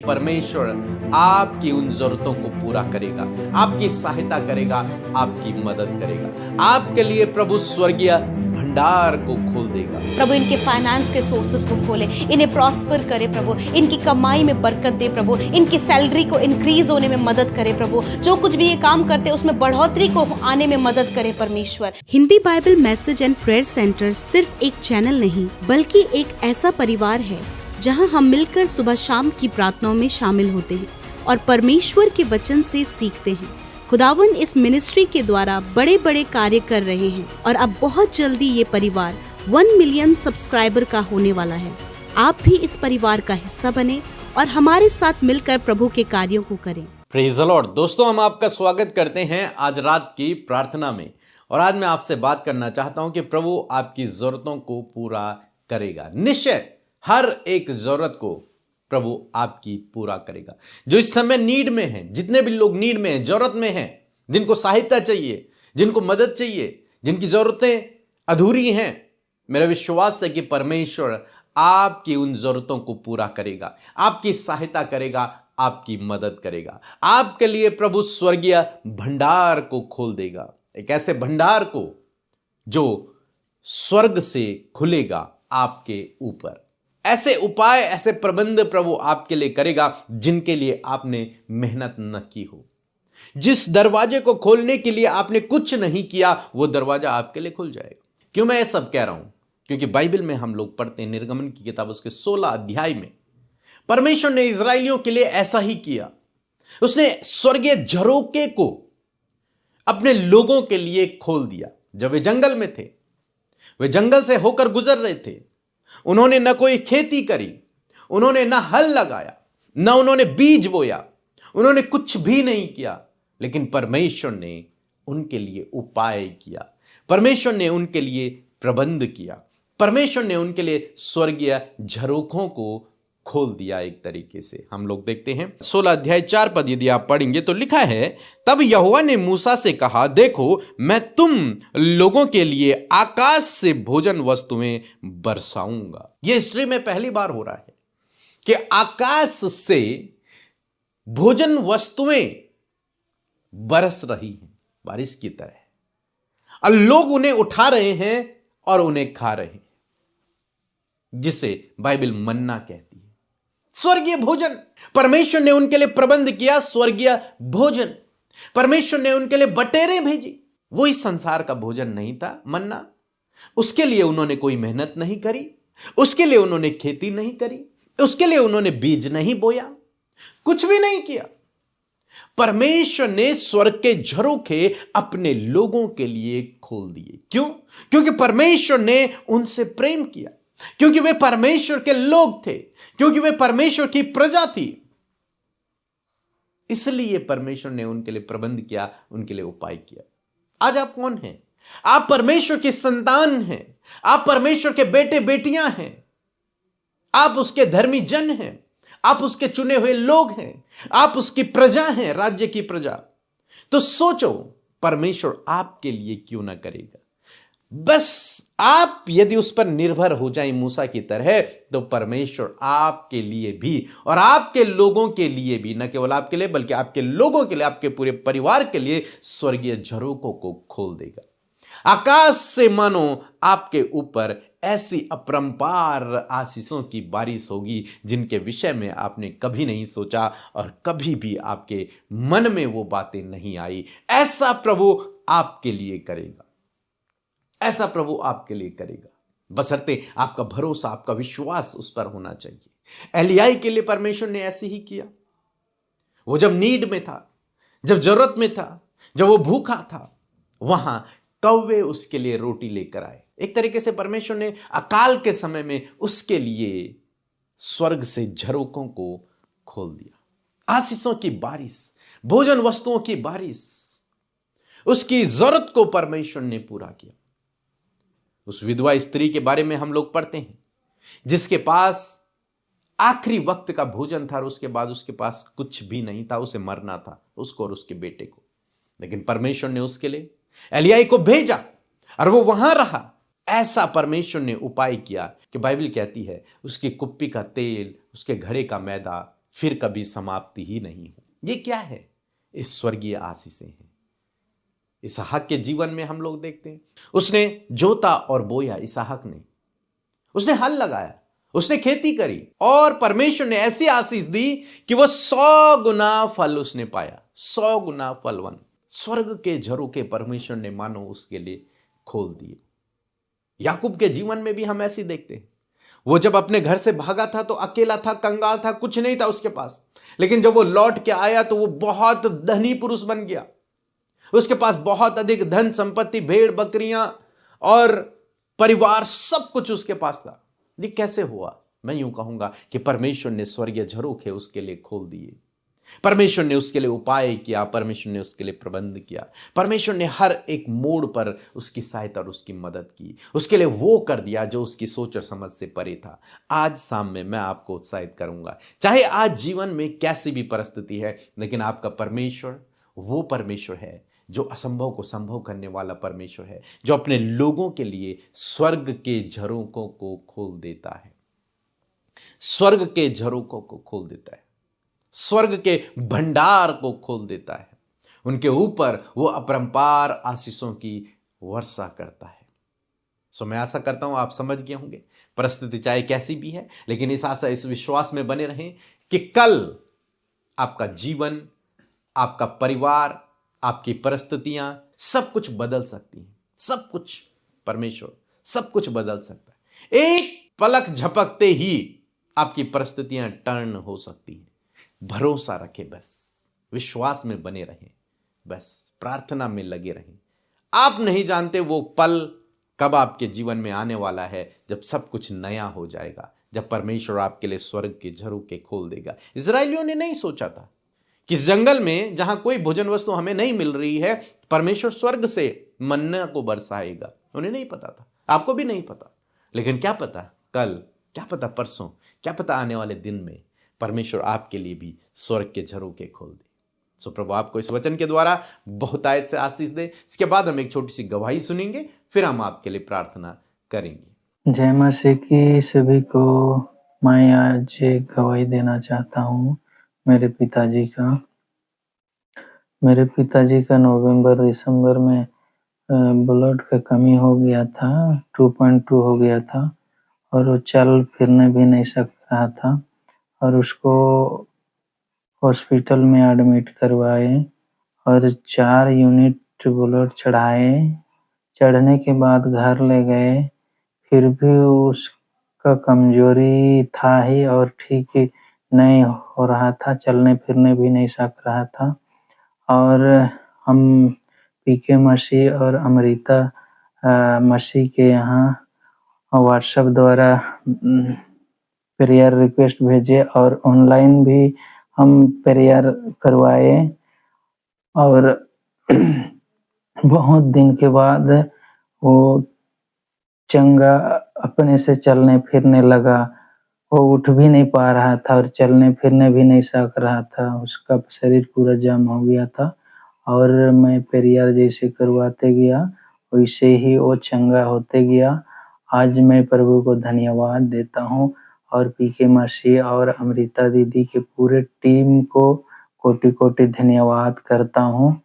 परमेश्वर आपकी उन जरूरतों को पूरा करेगा, आपकी सहायता करेगा, आपकी मदद करेगा। आपके लिए प्रभु स्वर्गीय भंडार को खोल देगा। प्रभु इनके फाइनेंस के सोर्सेस को खोले, इन्हें प्रॉस्पर करे प्रभु, इनकी कमाई में बरकत दे प्रभु, इनकी सैलरी को इंक्रीज होने में मदद करे प्रभु, जो कुछ भी ये काम करते उसमें बढ़ोतरी को आने में मदद करे परमेश्वर। Hindi Bible message and prayer centre सिर्फ एक चैनल नहीं बल्कि एक ऐसा परिवार है जहां हम मिलकर सुबह शाम की प्रार्थनाओं में शामिल होते हैं और परमेश्वर के वचन से सीखते हैं। खुदावन इस मिनिस्ट्री के द्वारा बड़े बड़े कार्य कर रहे हैं और अब बहुत जल्दी ये परिवार 1 मिलियन सब्सक्राइबर का होने वाला है। आप भी इस परिवार का हिस्सा बने और हमारे साथ मिलकर प्रभु के कार्यों को करें। Praise the Lord. दोस्तों, हम आपका स्वागत करते हैं आज रात की प्रार्थना में। और आज मैं आपसे बात करना चाहता हूं कि प्रभु आपकी जरूरतों को पूरा करेगा। निश्चय हर एक जरूरत को प्रभु आपकी पूरा करेगा। जो इस समय नीड में है, जितने भी लोग नीड में हैं, जरूरत में हैं, जिनको सहायता चाहिए, जिनको मदद चाहिए, जिनकी जरूरतें अधूरी हैं, मेरा विश्वास है कि परमेश्वर आपकी उन जरूरतों को पूरा करेगा, आपकी सहायता करेगा, आपकी मदद करेगा। आपके लिए प्रभु स्वर्गीय भंडार को खोल देगा, एक ऐसे भंडार को जो स्वर्ग से खुलेगा आपके ऊपर। ऐसे उपाय, ऐसे प्रबंध प्रभु आपके लिए करेगा जिनके लिए आपने मेहनत न की हो। जिस दरवाजे को खोलने के लिए आपने कुछ नहीं किया, वो दरवाजा आपके लिए खुल जाएगा। क्यों मैं ये सब कह रहा हूं? क्योंकि बाइबल में हम लोग पढ़ते हैं, निर्गमन की किताब उसके 16 अध्याय में परमेश्वर ने इजराइलियों के लिए ऐसा ही किया। उसने स्वर्गीय झरोके को अपने लोगों के लिए खोल दिया। जब वे जंगल में थे, वे जंगल से होकर गुजर रहे थे, उन्होंने न कोई खेती करी, उन्होंने न हल लगाया, न उन्होंने बीज बोया, उन्होंने कुछ भी नहीं किया, लेकिन परमेश्वर ने उनके लिए उपाय किया, परमेश्वर ने उनके लिए प्रबंध किया, परमेश्वर ने उनके लिए स्वर्गीय झरोखों को खोल दिया। एक तरीके से हम लोग देखते हैं 16 अध्याय 4 पद यदि आप पढ़ेंगे तो लिखा है, तब यहोवा ने मूसा से कहा, देखो मैं तुम लोगों के लिए आकाश से भोजन वस्तुएं बरसाऊंगा। यह हिस्ट्री में पहली बार हो रहा है कि आकाश से भोजन वस्तुएं बरस रही हैं बारिश की तरह, और लोग उन्हें उठा रहे हैं और उन्हें खा रहे हैं, जिसे बाइबल मन्ना कहती है। स्वर्गीय भोजन परमेश्वर ने उनके लिए प्रबंध किया। स्वर्गीय भोजन परमेश्वर ने उनके लिए बटेरें भेजी। वो इस संसार का भोजन नहीं था मन्ना। उसके लिए उन्होंने कोई मेहनत नहीं करी, उसके लिए उन्होंने खेती नहीं करी, उसके लिए उन्होंने बीज नहीं बोया, कुछ भी नहीं किया। परमेश्वर ने स्वर्ग के झरोखे अपने लोगों के लिए खोल दिए। क्यों? क्योंकि परमेश्वर ने उनसे प्रेम किया, क्योंकि वे परमेश्वर के लोग थे, क्योंकि वे परमेश्वर की प्रजा थी। इसलिए परमेश्वर ने उनके लिए प्रबंध किया, उनके लिए उपाय किया। आज आप कौन हैं? आप परमेश्वर की संतान हैं, आप परमेश्वर के बेटे बेटियां हैं, आप उसके धर्मी जन हैं, आप उसके चुने हुए लोग हैं, आप उसकी प्रजा हैं, राज्य की प्रजा। तो सोचो परमेश्वर आपके लिए क्यों ना करेगा। बस आप यदि उस पर निर्भर हो जाएं मूसा की तरह, तो परमेश्वर आपके लिए भी और आपके लोगों के लिए भी, न केवल आपके लिए बल्कि आपके लोगों के लिए, आपके पूरे परिवार के लिए स्वर्गीय झरोकों को खोल देगा। आकाश से मानो आपके ऊपर ऐसी अपरंपार आशीषों की बारिश होगी जिनके विषय में आपने कभी नहीं सोचा और कभी भी आपके मन में वो बातें नहीं आई। ऐसा प्रभु आपके लिए करेगा, ऐसा प्रभु आपके लिए करेगा, बशर्ते आपका भरोसा, आपका विश्वास उस पर होना चाहिए। एलियाह के लिए परमेश्वर ने ऐसे ही किया। वो जब नीड में था, जब जरूरत में था, जब वो भूखा था, वहां कौवे उसके लिए रोटी लेकर आए। एक तरीके से परमेश्वर ने अकाल के समय में उसके लिए स्वर्ग से झरोकों को खोल दिया। आशीषों की बारिश, भोजन वस्तुओं की बारिश, उसकी जरूरत को परमेश्वर ने पूरा किया। उस विधवा स्त्री के बारे में हम लोग पढ़ते हैं, जिसके पास आखिरी वक्त का भोजन था और उसके बाद उसके पास कुछ भी नहीं था, उसे मरना था, उसको और उसके बेटे को। लेकिन परमेश्वर ने उसके लिए एलिय्याह को भेजा और वो वहां रहा। ऐसा परमेश्वर ने उपाय किया कि बाइबल कहती है उसकी कुप्पी का तेल, उसके घड़े का मैदा फिर कभी समाप्ति ही नहीं हो। ये क्या है? इस स्वर्गीय आशीषें हैं। इसहाक के जीवन में हम लोग देखते हैं, उसने जोता और बोया। इसहाक ने, उसने हल लगाया, उसने खेती करी और परमेश्वर ने ऐसी आशीष दी कि वो 100 गुना फल उसने पाया, 100 गुना फलवान। स्वर्ग के झरोखे परमेश्वर ने मानो उसके लिए खोल दिए। याकूब के जीवन में भी हम ऐसी देखते हैं। वो जब अपने घर से भागा था तो अकेला था, कंगाल था, कुछ नहीं था उसके पास, लेकिन जब वो लौट के आया तो वो बहुत धनी पुरुष बन गया। उसके पास बहुत अधिक धन संपत्ति, भेड़ बकरियां और परिवार, सब कुछ उसके पास था। ये कैसे हुआ? मैं यूं कहूंगा कि परमेश्वर ने स्वर्गीय झरोखे उसके लिए खोल दिए, परमेश्वर ने उसके लिए उपाय किया, परमेश्वर ने उसके लिए प्रबंध किया, परमेश्वर ने हर एक मोड़ पर उसकी सहायता और उसकी मदद की, उसके लिए वो कर दिया जो उसकी सोच और समझ से परे था। आज शाम में मैं आपको उत्साहित करूंगा, चाहे आज जीवन में कैसी भी परिस्थिति है, लेकिन आपका परमेश्वर वो परमेश्वर है जो असंभव को संभव करने वाला परमेश्वर है, जो अपने लोगों के लिए स्वर्ग के झरोखों को खोल देता है, स्वर्ग के झरोखों को खोल देता है, स्वर्ग के भंडार को खोल देता है। उनके ऊपर वो अपरंपार आशीषों की वर्षा करता है। सो मैं आशा करता हूं आप समझ गए होंगे। परिस्थिति चाहे कैसी भी है, लेकिन इस आशा, इस विश्वास में बने रहें कि कल आपका जीवन, आपका परिवार, आपकी परिस्थितियां सब कुछ बदल सकती हैं। सब कुछ, परमेश्वर सब कुछ बदल सकता है। एक पलक झपकते ही आपकी परिस्थितियां टर्न हो सकती हैं। भरोसा रखें, बस विश्वास में बने रहें, बस प्रार्थना में लगे रहें। आप नहीं जानते वो पल कब आपके जीवन में आने वाला है, जब सब कुछ नया हो जाएगा, जब परमेश्वर आपके लिए स्वर्ग के झरोखे खोल देगा। इजरायलियों ने नहीं सोचा था कि इस जंगल में जहां कोई भोजन वस्तु हमें नहीं मिल रही है, परमेश्वर स्वर्ग से मन्ना को बरसाएगा। उन्हें नहीं पता था, आपको भी नहीं पता, लेकिन क्या पता कल, क्या पता परसों, क्या पता आने वाले दिन में परमेश्वर आपके लिए भी स्वर्ग के झरोखे खोल दे। सो प्रभु आपको इस वचन के द्वारा बहुतायत से आशीष दे। इसके बाद हम एक छोटी सी गवाही सुनेंगे, फिर हम आपके लिए प्रार्थना करेंगे। जय मसीह की सभी को। मैं आज एक गवाही देना चाहता हूँ मेरे पिताजी का नवंबर दिसंबर में ब्लड का कमी हो गया था, 2.2 हो गया था और वो चल फिरने भी नहीं सक रहा था और उसको हॉस्पिटल में एडमिट करवाए और 4 यूनिट ब्लड चढ़ाए। चढ़ने के बाद घर ले गए, फिर भी उसका कमजोरी था ही और ठीक नहीं हो रहा था, चलने फिरने भी नहीं सक रहा था। और हम पीके मसीह और अमृता मसीह के यहाँ व्हाट्सएप द्वारा प्रेयर रिक्वेस्ट भेजे और ऑनलाइन भी हम प्रेयर करवाए और बहुत दिन के बाद वो चंगा अपने से चलने फिरने लगा। वो उठ भी नहीं पा रहा था और चलने फिरने भी नहीं सक रहा था, उसका शरीर पूरा जाम हो गया था। और मैं प्रेयर जैसे करवाते गया वैसे ही वो चंगा होते गया। आज मैं प्रभु को धन्यवाद देता हूँ और पीके मसीह और अमृता दीदी के पूरे टीम को कोटि कोटि धन्यवाद करता हूँ।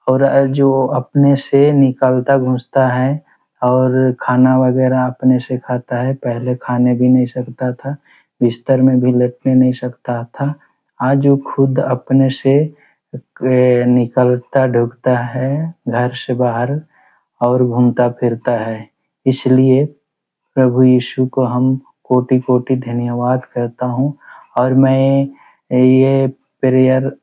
और जो अपने से निकलता घुसता है और खाना वगैरह अपने से खाता है, पहले खाने भी नहीं सकता था, बिस्तर में भी लेटने नहीं सकता था, आज वो खुद अपने से निकलता ढुकता है घर से बाहर और घूमता फिरता है। इसलिए प्रभु यीशु को हम कोटि कोटि धन्यवाद करता हूँ। और मैं ये प्रेयर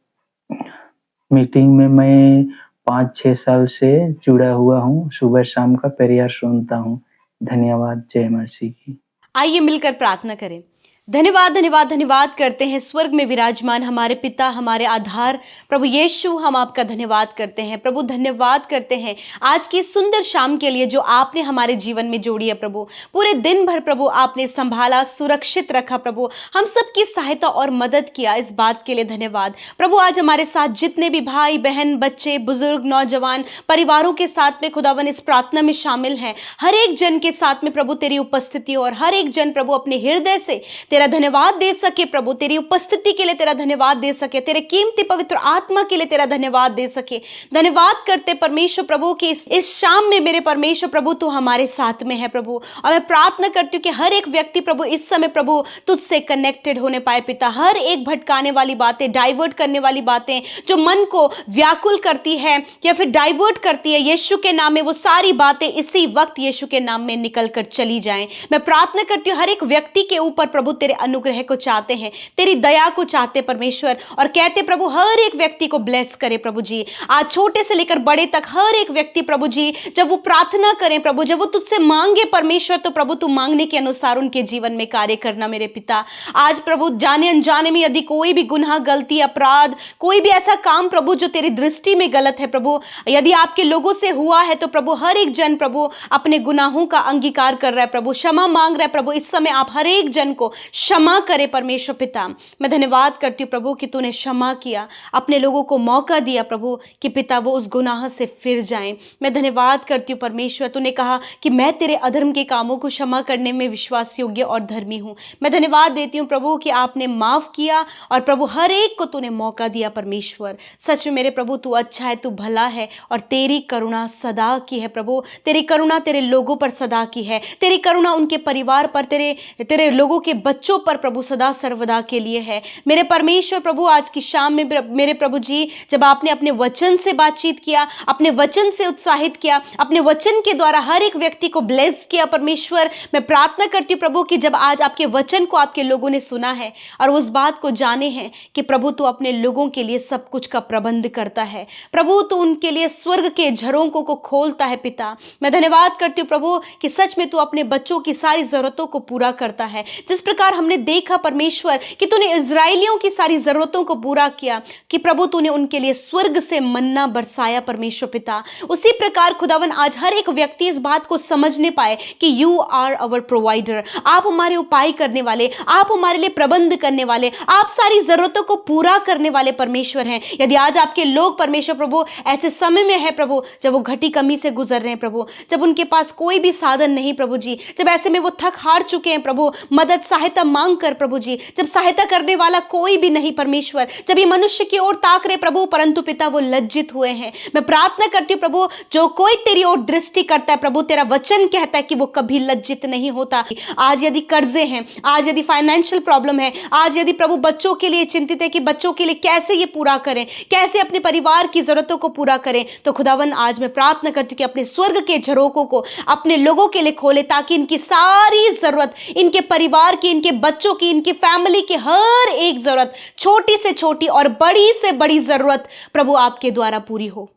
मीटिंग में मैं 5-6 साल से जुड़ा हुआ हूँ, सुबह शाम का प्रेयर सुनता हूँ। धन्यवाद। जय मसीह की। आइए मिलकर प्रार्थना करें। धन्यवाद धन्यवाद धन्यवाद करते हैं स्वर्ग में विराजमान हमारे पिता, हमारे आधार प्रभु यीशु, हम आपका धन्यवाद करते हैं प्रभु। धन्यवाद करते हैं आज की सुंदर शाम के लिए जो आपने हमारे जीवन में जोड़ी है प्रभु। पूरे दिन भर प्रभु आपने संभाला, सुरक्षित रखा प्रभु, हम सबकी सहायता और मदद किया, इस बात के लिए धन्यवाद प्रभु। आज हमारे साथ जितने भी भाई बहन, बच्चे, बुजुर्ग, नौजवान परिवारों के साथ में खुदावन इस प्रार्थना में शामिल हैं, हर एक जन के साथ में प्रभु तेरी उपस्थिति और हर एक जन प्रभु अपने हृदय से तेरा धन्यवाद दे सके प्रभु, तेरी उपस्थिति के लिए तेरा धन्यवाद दे सके, तेरे कीमती पवित्र आत्मा के लिए तेरा धन्यवाद दे सके। धन्यवाद करते परमेश्वर प्रभु कि इस शाम में मेरे परमेश्वर प्रभु तू हमारे साथ में है प्रभु। और मैं प्रार्थना करती हूँ कि हर एक व्यक्ति प्रभु इस समय प्रभु तुझसे कनेक्टेड होने पाए पिता। हर एक भटकाने वाली बातें, डाइवर्ट करने वाली बातें जो मन को व्याकुल करती है या फिर डाइवर्ट करती है, यीशु के नाम में वो सारी बातें इसी वक्त यीशु के नाम में निकल कर चली जाएं। मैं प्रार्थना करती हूँ हर एक व्यक्ति के ऊपर प्रभु तेरे अनुग्रह को चाहते हैं, तेरी दया को चाहते परमेश्वर, और कहते प्रभु हर एक व्यक्ति को ब्लेस करे प्रभु जी। आज छोटे से लेकर बड़े तक हर एक व्यक्ति प्रभु जी जब वो प्रार्थना करें प्रभु, जब वो तुझसे मांगे परमेश्वर, तो प्रभु तू मांगने के अनुसार उनके जीवन में कार्य करना मेरे पिता। आज प्रभु जाने अनजाने में यदि कोई भी गुनाह, गलती, अपराध, कोई भी ऐसा काम प्रभु जो तेरी दृष्टि में गलत है प्रभु, यदि आपके लोगों से हुआ है, तो प्रभु हर एक जन प्रभु अपने गुनाहों का अंगीकार कर रहा है प्रभु, क्षमा मांग रहा है प्रभु। इस समय आप हर एक जन को क्षमा करे परमेश्वर पिता। मैं धन्यवाद करती हूँ प्रभु कि तूने क्षमा किया, अपने लोगों को मौका दिया प्रभु कि पिता वो उस गुनाह से फिर जाएं। मैं धन्यवाद करती हूँ परमेश्वर, तूने कहा कि मैं तेरे अधर्म के कामों को क्षमा करने में विश्वास योग्य और धर्मी हूँ। मैं धन्यवाद देती हूँ प्रभु कि आपने माफ किया और प्रभु हर एक को तूने मौका दिया परमेश्वर। सच में मेरे प्रभु तू अच्छा है, तू भला है, और तेरी करुणा सदा की है प्रभु। तेरी करुणा तेरे लोगों पर सदा की है, तेरी करुणा उनके परिवार पर, तेरे लोगों के बच्चों पर प्रभु सदा सर्वदा के लिए है। मेरे परमेश्वर प्रभु आज की शाम में मेरे प्रभु जी जब आपने अपने वचन से बातचीत किया, अपने वचन से उत्साहित किया, अपने वचन के द्वारा हर एक व्यक्ति को ब्लेस किया परमेश्वर, मैं प्रार्थना करती हूँ प्रभु कि जब आज आपके वचन को आपके लोगों ने सुना है और उस बात को जाने हैं कि प्रभु तू अपने लोगों के लिए सब कुछ का प्रबंध करता है प्रभु, तू उनके लिए स्वर्ग के झरोकों को खोलता है पिता। मैं धन्यवाद करती हूँ प्रभु कि सच में तू अपने बच्चों की सारी जरूरतों को पूरा करता है। जिस प्रकार हमने देखा परमेश्वर कि तूने इजराइलियों की सारी जरूरतों को पूरा किया, कि प्रभु तूने उनके लिए स्वर्ग से मन्ना बरसाया परमेश्वर पिता, उसी प्रकार खुदावन आज हर एक व्यक्ति इस बात को समझने पाए कि यू आर आवर प्रोवाइडर। आप हमारे उपाय करने वाले, आप हमारे लिए प्रबंध करने वाले, आप सारी जरूरतों को पूरा करने वाले परमेश्वर हैं। यदि आज आपके लोग परमेश्वर प्रभु ऐसे समय में है प्रभु जब वो घटी कमी से गुजर रहे हैं प्रभु, जब उनके पास कोई भी साधन नहीं प्रभु जी, जब ऐसे में वो थक हार चुके हैं प्रभु, मदद सहायता मांग कर प्रभु जी, जब सहायता करने वाला कोई भी नहीं परमेश्वर, जब ये मनुष्य की ओर ताक रहे प्रभु परंतु पिता वो लज्जित हुए हैं, मैं प्रार्थना करती हूँ प्रभु जो कोई तेरी ओर दृष्टि करता है प्रभु, तेरा वचन कहता है कि वो कभी लज्जित नहीं होता। आज यदि कर्जे हैं, आज यदि फाइनेंशियल प्रॉब्लम है, आज यदि प्रभु बच्चों के लिए चिंतित है कि बच्चों के लिए कैसे ये पूरा करें, कैसे अपने परिवार की जरूरतों को पूरा करें, तो खुदावन आज मैं प्रार्थना करती हूँ कि अपने स्वर्ग के झरोकों को अपने लोगों के लिए खोले, ताकि इनकी सारी जरूरत, इनके परिवार की, इनके बच्चों की, इनकी फैमिली की हर एक जरूरत, छोटी से छोटी और बड़ी से बड़ी जरूरत प्रभु आपके द्वारा पूरी हो।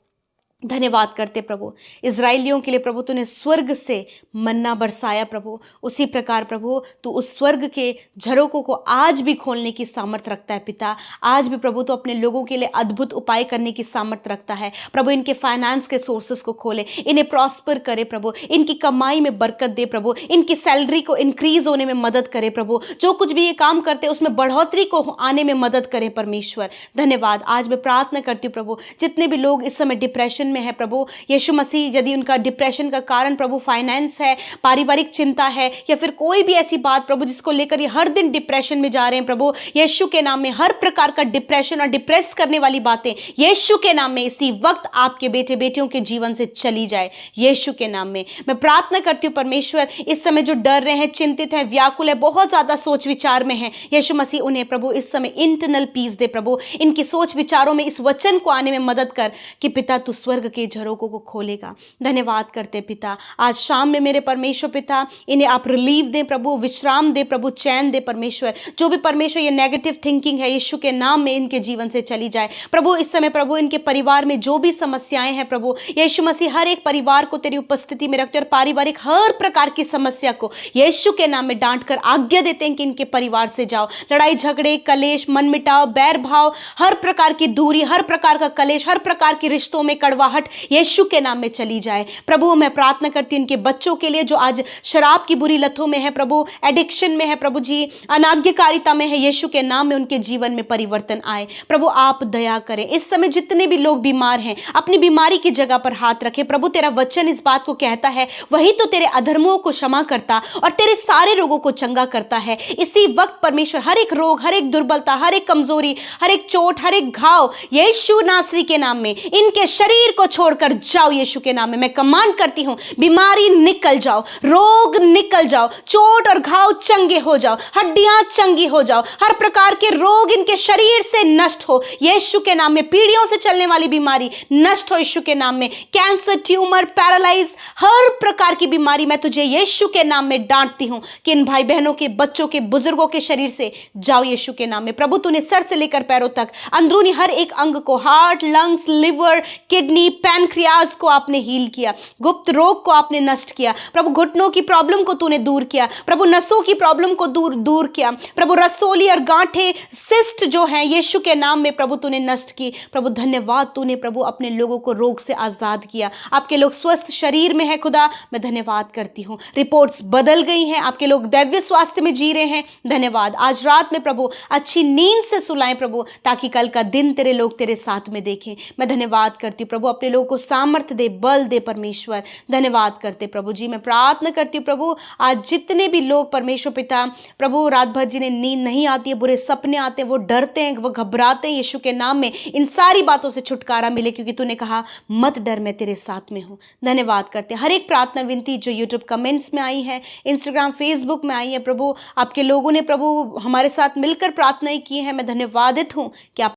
धन्यवाद करते प्रभु इजराइलियों के लिए प्रभु तूने स्वर्ग से मन्ना बरसाया प्रभु, उसी प्रकार प्रभु तू उस स्वर्ग के झरोकों को आज भी खोलने की सामर्थ्य रखता है पिता। आज भी प्रभु तू अपने लोगों के लिए अद्भुत उपाय करने की सामर्थ्य रखता है प्रभु। इनके फाइनेंस के सोर्सेस को खोले, इन्हें प्रॉस्पर करे प्रभु, इनकी कमाई में बरकत दे प्रभु, इनकी सैलरी को इंक्रीज होने में मदद करे प्रभु, जो कुछ भी ये काम करते उसमें बढ़ोतरी को आने में मदद करे परमेश्वर। धन्यवाद। आज मैं प्रार्थना करती हूँ प्रभु जितने भी लोग इस समय डिप्रेशन में है प्रभु यीशु मसीह, यदि उनका डिप्रेशन का कारण प्रभु फाइनेंस है, पारिवारिक चिंता है, या फिर कोई भी ऐसी बात प्रभु जिसको लेकर ये हर दिन डिप्रेशन में जा रहे हैं प्रभु, यीशु के नाम में हर प्रकार का डिप्रेशन और डिप्रेस करने वाली बातें यीशु के नाम में इसी वक्त आपके बेटे बेटियों के जीवन से चली जाए यीशु के नाम में। मैं प्रार्थना करती हूँ परमेश्वर इस समय जो डर रहे हैं, चिंतित है, व्याकुल है, बहुत ज्यादा सोच विचार में है, यीशु मसीह उन्हें प्रभु इस समय इंटरनल पीस दे प्रभु, इनकी सोच विचारों में इस वचन को आने में मदद कर कि पिता तू स्वर्ग के झरोकों को खोलेगा। धन्यवाद करते पिता। आज शाम में मेरे परमेश्वर पिता इन्हें आप रिलीफ दें प्रभु, विश्राम दे प्रभु, चैन दे परमेश्वर। जो भी परमेश्वर ये नेगेटिव थिंकिंग है यीशु के नाम में इनके जीवन से चली जाए प्रभु। इस समय प्रभु इनके परिवार में जो भी समस्याएं हैं प्रभु, यीशु मसीह हर एक परिवार को तेरी उपस्थिति में रखते और पारिवारिक हर प्रकार की समस्या को यीशु के नाम में डांट कर आज्ञा देते हैं कि इनके परिवार से जाओ। लड़ाई झगड़े, कलेश, मन मिटाव, बैर भाव, हर प्रकार की दूरी, हर प्रकार का कलेश, हर प्रकार की रिश्तों में कड़वा रुकावट यीशु के नाम में चली जाए। प्रभु मैं प्रार्थना करती हूँ उनके बच्चों के लिए जो आज शराब की बुरी लतों में है प्रभु, एडिक्शन में है प्रभु जी, अनाज्ञाकारिता में है, यीशु के नाम में उनके जीवन में परिवर्तन आए। प्रभु आप दया करें। इस समय जितने भी लोग बीमार हैं अपनी बीमारी की जगह पर हाथ रखें। प्रभु तेरा वचन इस बात को कहता है, वही तो तेरे अधर्मों को क्षमा करता और तेरे सारे रोगों को चंगा करता है। इसी वक्त परमेश्वर हर एक रोग, हर एक दुर्बलता, हर एक कमजोरी, हर एक चोट, हर एक घाव यीशु नासरी के नाम में इनके शरीर को छोड़कर जाओ। यीशु के नाम में मैं कमांड करती हूं, बीमारी निकल जाओ, रोग निकल जाओ, चोट और घाव चंगे हो जाओ, हड्डियां चंगी हो जाओ, हर प्रकार के रोग इनके शरीर से नष्ट हो यीशु के नाम में। पीढ़ियों से चलने वाली बीमारी नष्ट हो यीशु के नाम में। कैंसर, ट्यूमर, पैरालाइज, हर प्रकार की बीमारी मैं तुझे यीशु के नाम में डांटती हूं कि इन भाई बहनों के, बच्चों के, बुजुर्गों के शरीर से जाओ यीशु के नाम में। प्रभु तूने सर से लेकर पैरों तक अंदरूनी हर एक अंग को, heart, lungs, liver, kidney, pancreas को आपने हील किया, गुप्त रोग को आपने नष्ट किया। प्रभु घुटनों की प्रॉब्लम को तूने दूर किया, प्रभु नसों की प्रॉब्लम को दूर किया, प्रभु रसोली और गांठें, सिस्ट जो है यीशु के नाम में प्रभु तूने नष्ट की। प्रभु धन्यवाद, तूने प्रभु अपने लोगों को रोग से आजाद किया। आपके लोग स्वस्थ शरीर में है खुदा, मैं धन्यवाद करती हूँ। रिपोर्ट्स बदल गई हैं, आपके लोग दैव्य स्वास्थ्य में जी रहे हैं, धन्यवाद। आज रात में प्रभु अच्छी नींद से सुलाएं प्रभु, ताकि कल का दिन तेरे लोग तेरे साथ में देखें। मैं धन्यवाद करती हूँ प्रभु, अपने लोगों को सामर्थ्य दे, बल दे परमेश्वर। धन्यवाद करते प्रभु जी। मैं प्रार्थना करती हूँ प्रभु, आज जितने भी लोग परमेश्वर पिता प्रभु रात भर जिन्हें नींद नहीं आती है, बुरे सपने आते हैं, वो डरते हैं, वो घबराते हैं, यीशु के नाम में इन सारी बातों से छुटकारा मिले, क्योंकि तूने कहा मत डर, मैं तेरे साथ में हूँ। धन्यवाद करते हैं। हर एक प्रार्थना विनती जो यूट्यूब कमेंट्स में आई है, इंस्टाग्राम, फेसबुक में आई है प्रभु, आपके लोगों ने प्रभु हमारे साथ मिलकर प्रार्थनाएं की हैं, मैं धन्यवादित हूँ कि आप